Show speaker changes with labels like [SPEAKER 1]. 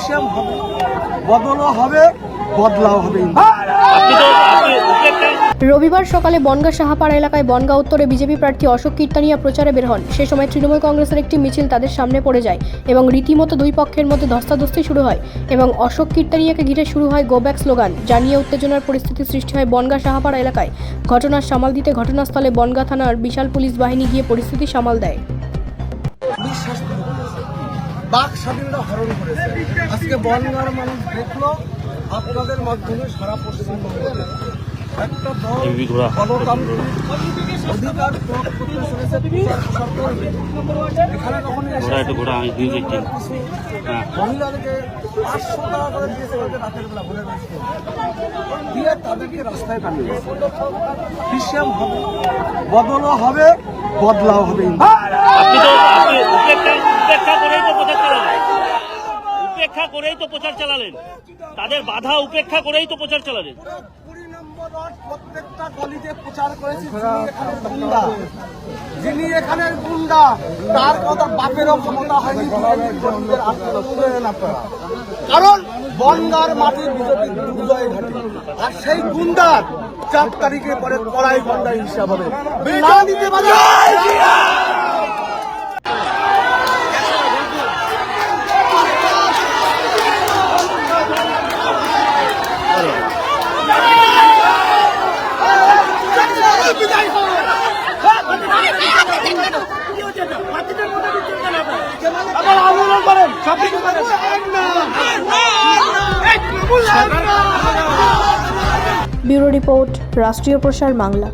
[SPEAKER 1] System হবে, বদলও হবে, বদলাও হবে।
[SPEAKER 2] রবিবার সকালে বনগাঁ সাহাপাড়া এলাকায় বনগাঁ উত্তরে বিজেপি প্রার্থী অশোক কীর্তানিয়া প্রচারে বের হন। সে সময় তৃণমূল কংগ্রেসের একটি মিছিল তাদের সামনে পড়ে যায় এবং রীতিমতো দুই পক্ষের মধ্যে ধস্তাধস্তি শুরু হয় এবং অশোক কীর্তানিয়াকে ঘিরে শুরু হয় গো ব্যাক স্লোগান, যা নিয়ে উত্তেজনার পরিস্থিতি সৃষ্টি হয় বনগাঁ সাহাপাড়া এলাকায়। ঘটনার সামাল দিতে ঘটনাস্থলে বনগাঁ থানার বিশাল পুলিশ বাহিনী গিয়ে পরিস্থিতি সামাল দেয়।
[SPEAKER 1] বাক স্বাধীনতা হরণ করেছে। আজকে বনগাঁর মানুষ দেখলো আপনাদের মাধ্যমে সারা পশ্চিমবঙ্গে একটা দল গণতান্ত্রিক অধিকার প্রয়োগ করতে চলেছে। এখানে কখনো মহিলাদেরকে 500 টাকা করে দিয়েছে রাতের বেলা ভোরের দিয়ে তাদেরকে রাস্তায় কাটিয়েছে। সিস্টেম হবে, বদলও হবে, বদলাও হবে।
[SPEAKER 3] উপেক্ষা করেই তো প্রচার চালালেন, তাদের বাধা উপেক্ষা করেই তো প্রচার চালালেন।
[SPEAKER 1] 20 নম্বর ওয়ার্ড প্রত্যেকটা গলিতে প্রচার করেছি। যিনি এখানের গুন্ডা তার কথা বাপেরও ক্ষমতা হয়নি। কারণ বনগাঁর মাটির বিজেপি দুর্জয় ঘাটে, আর সেই গুন্ডার 4 তারিখে পরে কড়াই গুন্ডা হিসাব হবে। না দিতে পারে
[SPEAKER 2] ব্যুরো রিপোর্ট, রাষ্ট্রীয় প্রসার বাংলা।